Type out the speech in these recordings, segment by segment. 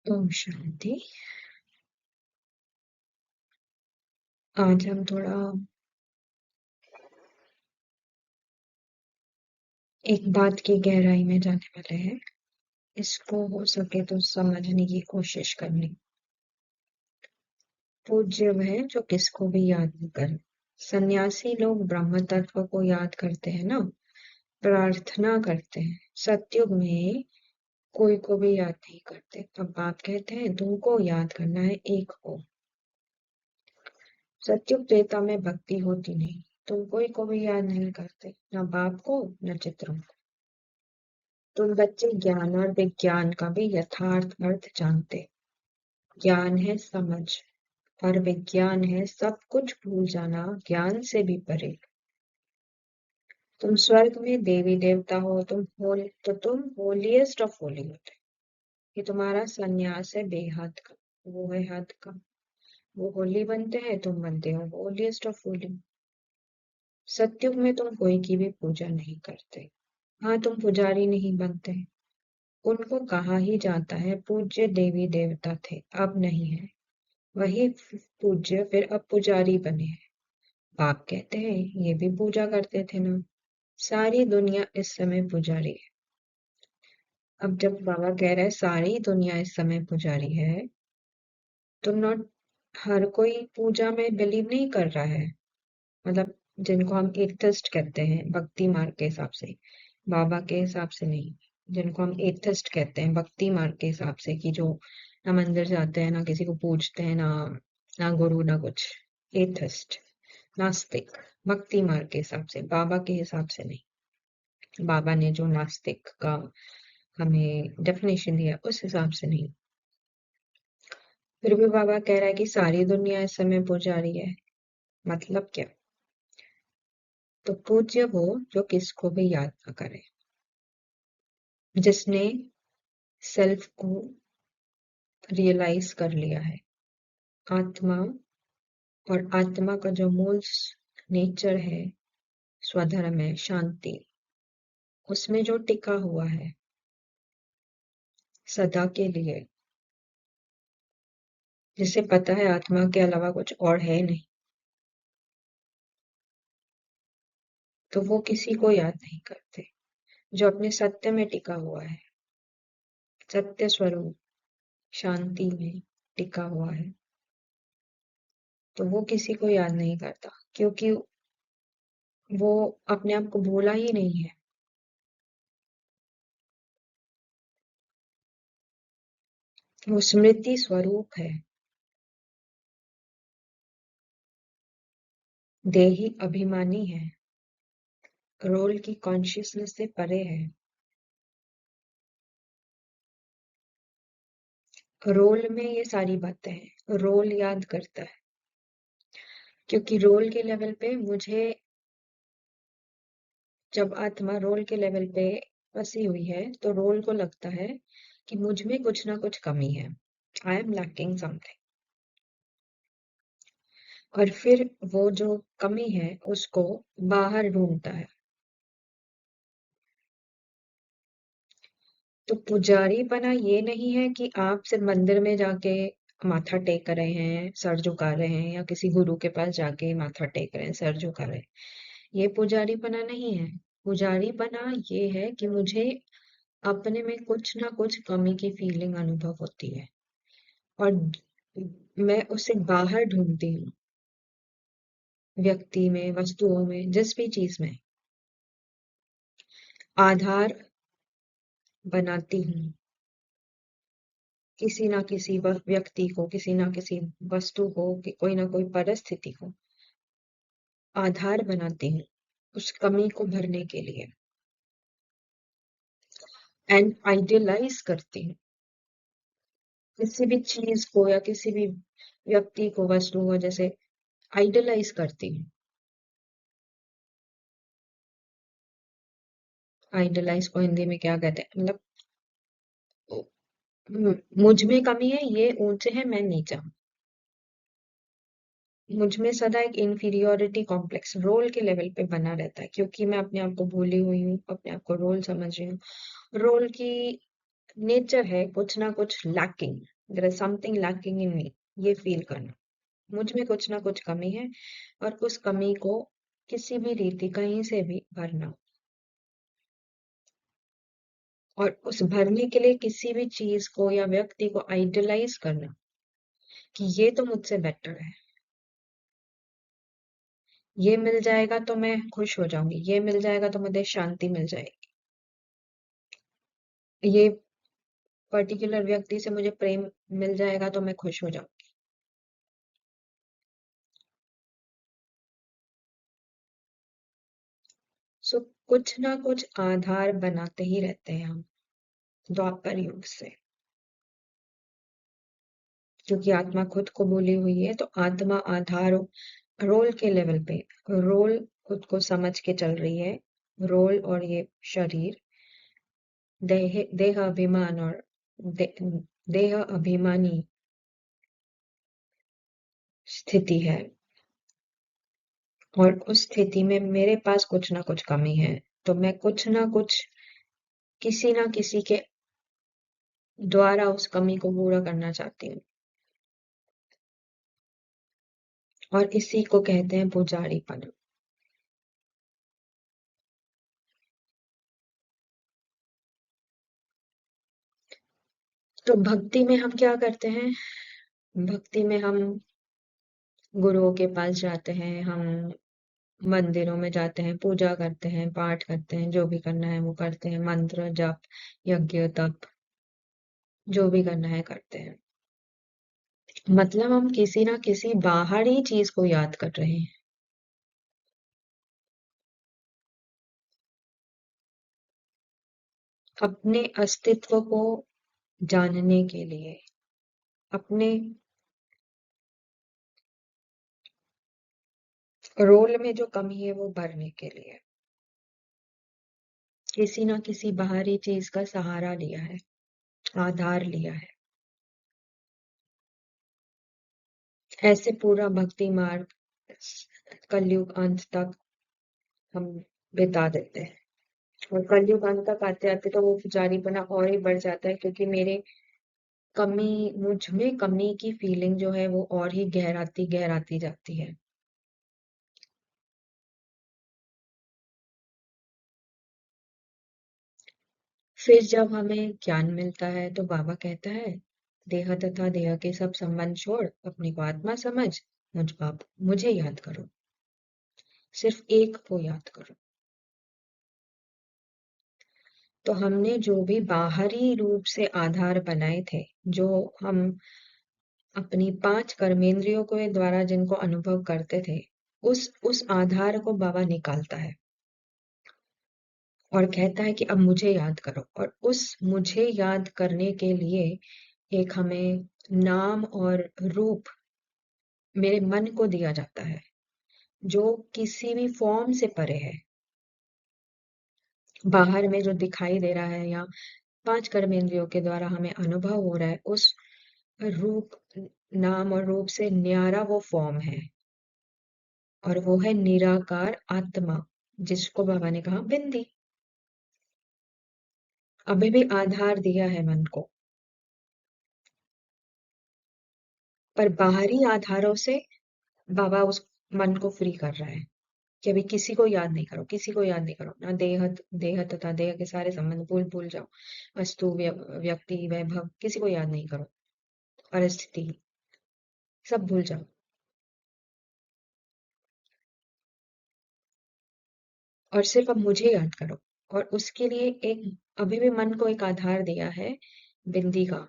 ओम शांति। आज हम थोड़ा एक बात की गहराई में जाने वाले हैं। इसको हो सके तो समझने की कोशिश करनी। पूज्य वह जो किसको भी याद न करे। सन्यासी लोग ब्रह्म तत्व को याद करते हैं ना, प्रार्थना करते हैं। सतयुग में कोई को भी याद नहीं करते। तब बाप कहते हैं तुमको याद करना है एक को। सतयुग त्रेता में भक्ति होती नहीं। तुम कोई को भी याद नहीं करते, न बाप को न चित्रों को। तुम बच्चे ज्ञान और विज्ञान का भी यथार्थ अर्थ जानते। ज्ञान है समझ और विज्ञान है सब कुछ भूल जाना, ज्ञान से भी परे। तुम स्वर्ग में देवी देवता हो, तुम होलीएस्ट ऑफ होली होते। ये तुम्हारा संन्यास है बेहद का, वो है हद का। वो होली बनते हैं, तुम बनते हो होलीएस्ट ऑफ होली। सत्युग में तुम कोई की भी पूजा नहीं करते। हाँ, तुम पुजारी नहीं बनते। उनको कहा ही जाता है पूज्य देवी देवता थे, अब नहीं है। वही पूज्य फिर अब पुजारी बने हैं। बाप कहते हैं ये भी पूजा करते थे ना। सारी दुनिया इस समय पुजारी है। अब जब बाबा कह रहे हैं सारी दुनिया इस समय पुजारी है, तो नॉट हर कोई पूजा में बिलीव नहीं कर रहा है। मतलब जिनको हम एथिस्ट कहते हैं भक्ति मार्ग के हिसाब से, बाबा के हिसाब से नहीं। जिनको हम एथिस्ट कहते हैं भक्ति मार्ग के हिसाब से, कि जो ना मंदिर जाते हैं, ना किसी को पूजते हैं, ना गुरु, ना कुछ। एथिस्ट, नास्तिक, भक्ति मार्ग के हिसाब से, बाबा के हिसाब से नहीं। बाबा ने जो नास्तिक का हमें डेफिनेशन दिया उस हिसाब से नहीं। फिर भी बाबा कह रहा है कि सारी दुनिया इस समय पुजारी है। मतलब क्या? तो पूज्य वो जो किसको भी याद ना करे, जिसने सेल्फ को रियलाइज कर लिया है। आत्मा और आत्मा का जो मूल नेचर है, स्वधर्म है, शांति, उसमें जो टिका हुआ है सदा के लिए, जिसे पता है आत्मा के अलावा कुछ और है नहीं, तो वो किसी को याद नहीं करते। जो अपने सत्य में टिका हुआ है, सत्य स्वरूप शांति में टिका हुआ है, तो वो किसी को याद नहीं करता, क्योंकि वो अपने आप को भूला ही नहीं है। वो स्मृति स्वरूप है, देही अभिमानी है, रोल की कॉन्शियसनेस से परे है। रोल में ये सारी बातें हैं, रोल याद करता है, क्योंकि रोल के लेवल पे मुझे, जब आत्मा रोल के लेवल पे फंसी हुई है, तो रोल को लगता है कि मुझ में कुछ ना कुछ कमी है, आई एम लैकिंग समथिंग। और फिर वो जो कमी है उसको बाहर ढूंढता है। तो पुजारी बना ये नहीं है कि आप सिर्फ मंदिर में जाके माथा टेक रहे हैं, सर झुका रहे हैं, या किसी गुरु के पास जाके माथा टेक रहे हैं, सर झुका रहे हैं। ये पुजारी बना नहीं है। पुजारी बना ये है कि मुझे अपने में कुछ ना कुछ कमी की फीलिंग अनुभव होती है, और मैं उसे बाहर ढूंढती हूँ, व्यक्ति में, वस्तुओं में, जिस भी चीज में आधार बनाती हूँ। किसी ना किसी व्यक्ति को, किसी ना किसी वस्तु को, कि कोई ना कोई परिस्थिति को आधार बनाती हूँ उस कमी को भरने के लिए, एंड आइडियलाइज करती हूँ किसी भी चीज को या किसी भी व्यक्ति को, वस्तु को, जैसे आइडियलाइज करती हूँ। आइडियलाइज को हिंदी में क्या कहते हैं? मतलब मुझ में कमी है, ये ऊंचे है, मैं नीचा हूँ। मुझ में सदा एक इंफीरियोरिटी कॉम्प्लेक्स रोल के लेवल पे बना रहता है, क्योंकि मैं अपने आप को भूली हुई हूँ, अपने आप को रोल समझ रही हूँ। रोल की नेचर है कुछ ना कुछ lacking, there is something lacking in me, ये फील करना, मुझ में कुछ ना कुछ कमी है और उस कमी को किसी भी रीति कहीं से भी भरना, और उस भरने के लिए किसी भी चीज को या व्यक्ति को आइडियलाइज करना कि ये तो मुझसे बेटर है, ये मिल जाएगा तो मैं खुश हो जाऊंगी, ये मिल जाएगा तो मुझे शांति मिल जाएगी, ये पर्टिकुलर व्यक्ति से मुझे प्रेम मिल जाएगा तो मैं खुश हो जाऊंगी। सो कुछ ना कुछ आधार बनाते ही रहते हैं हम द्वापर युग से, क्योंकि आत्मा खुद को बोली हुई है, तो आत्मा आधार रोल के लेवल पे रोल खुद को समझ के चल रही है, रोल और ये शरीर देह अभिमान और दे, देह अभिमानी स्थिति है, और उस स्थिति में मेरे पास कुछ ना कुछ कमी है, तो मैं कुछ ना कुछ किसी ना किसी के द्वारा उस कमी को पूरा करना चाहती हूँ, और इसी को कहते हैं पुजारीपन। तो भक्ति में हम क्या करते हैं? भक्ति में हम गुरुओं के पास जाते हैं, हम मंदिरों में जाते हैं, पूजा करते हैं, पाठ करते हैं, जो भी करना है वो करते हैं, मंत्र जप यज्ञ तप जो भी करना है करते हैं। मतलब हम किसी ना किसी बाहरी चीज को याद कर रहे हैं, अपने अस्तित्व को जानने के लिए, अपने रोल में जो कमी है वो भरने के लिए किसी ना किसी बाहरी चीज का सहारा लिया है, आधार लिया है। ऐसे पूरा भक्ति मार्ग कलयुग अंत तक हम बिता देते हैं, और कलयुग अंत तक आते आते तो वो पुजारीपना और ही बढ़ जाता है, क्योंकि मेरे कमी मुझ में कमी की फीलिंग जो है वो और ही गहराती गहराती जाती है। फिर जब हमें ज्ञान मिलता है तो बाबा कहता है, देह तथा देह के सब संबंध छोड़ अपने को आत्मा समझ, मुझे याद करो, सिर्फ एक को याद करो। तो हमने जो भी बाहरी रूप से आधार बनाए थे, जो हम अपनी 5 कर्मेंद्रियों के द्वारा जिनको अनुभव करते थे, उस आधार को बाबा निकालता है और कहता है कि अब मुझे याद करो, और उस मुझे याद करने के लिए एक हमें नाम और रूप मेरे मन को दिया जाता है, जो किसी भी फॉर्म से परे है, बाहर में जो दिखाई दे रहा है या 5 कर्मेंद्रियों के द्वारा हमें अनुभव हो रहा है, उस रूप नाम और रूप से न्यारा वो फॉर्म है, और वो है निराकार आत्मा, जिसको बाबा ने कहा बिंदी। अभी भी आधार दिया है मन को, पर बाहरी आधारों से बाबा उस मन को फ्री कर रहा है कि अभी किसी को याद नहीं करो, किसी को याद नहीं करो, ना देह देह तथा देह के सारे संबंध भूल भूल जाओ, वस्तु व्यक्ति वैभव किसी को याद नहीं करो, परिस्थिति सब भूल जाओ, और सिर्फ अब मुझे याद करो। और उसके लिए एक अभी भी मन को एक आधार दिया है बिंदी का,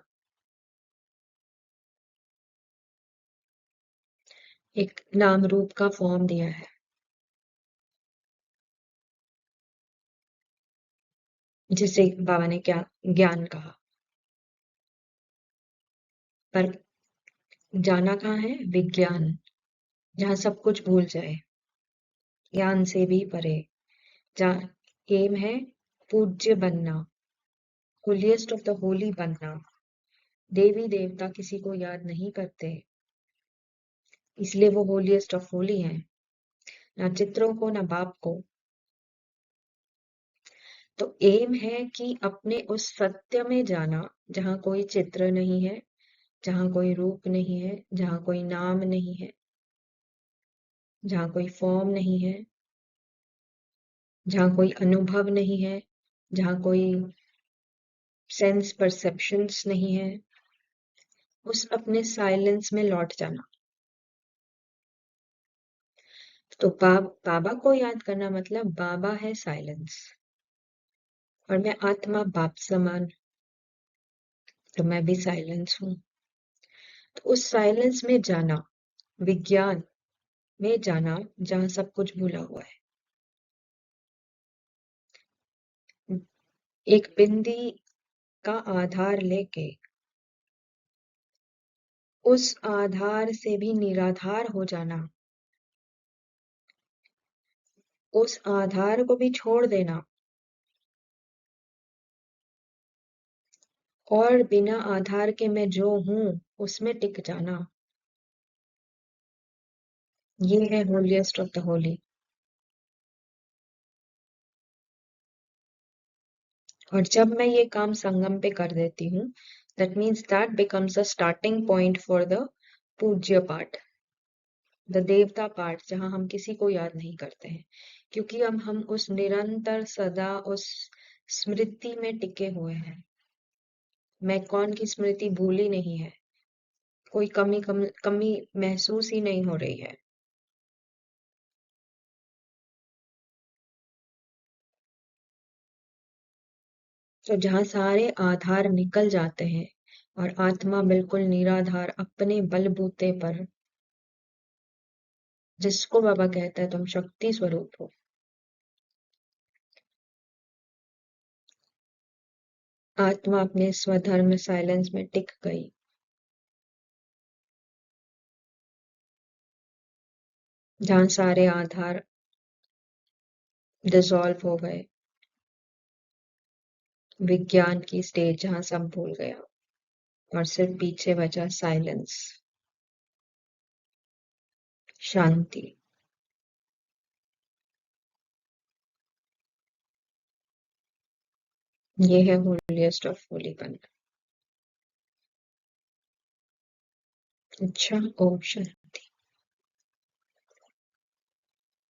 एक नाम रूप का फॉर्म दिया है, जिसे बाबा ने क्या ज्ञान कहा। पर जाना कहाँ है? विज्ञान, जहाँ सब कुछ भूल जाए, ज्ञान से भी परे, जहाँ एम है पूज्य बनना, होलीएस्ट ऑफ द होली बनना। देवी देवता किसी को याद नहीं करते, इसलिए वो होलीएस्ट ऑफ होली हैं, ना चित्रों को ना बाप को। तो एम है कि अपने उस सत्य में जाना, जहाँ कोई चित्र नहीं है, जहां कोई रूप नहीं है, जहां कोई नाम नहीं है, जहां कोई फॉर्म नहीं है, जहां कोई अनुभव नहीं है, जहां कोई सेंस परसेप्शंस नहीं है, उस अपने साइलेंस में लौट जाना। तो बाबा को याद करना मतलब बाबा है साइलेंस, और मैं आत्मा बाप समान, तो मैं भी साइलेंस हूँ। तो उस साइलेंस में जाना, विज्ञान में जाना, जहां सब कुछ भूला हुआ है। एक बिंदी का आधार लेके उस आधार से भी निराधार हो जाना, उस आधार को भी छोड़ देना, और बिना आधार के मैं जो हूं उसमें टिक जाना, ये है होलिएस्ट ऑफ द होली। और जब मैं ये काम संगम पे कर देती हूँ, that means that becomes a starting point for the पूज्य पार्ट, द देवता पार्ट, जहां हम किसी को याद नहीं करते हैं, क्योंकि अब हम उस निरंतर सदा उस स्मृति में टिके हुए हैं। मैं कौन की स्मृति भूली नहीं है, कोई कमी महसूस ही नहीं हो रही है। तो जहां सारे आधार निकल जाते हैं और आत्मा बिल्कुल निराधार अपने बलबूते पर, जिसको बाबा कहता है तुम शक्ति स्वरूप हो, आत्मा अपने स्वधर्म साइलेंस में टिक गई, जहां सारे आधार डिसॉल्व हो गए, विज्ञान की स्टेज जहां सब भूल गया और सिर्फ पीछे बचा साइलेंस, शांति। ये है होलीएस्ट ऑफ होलीपन। अच्छा, ओम शांति।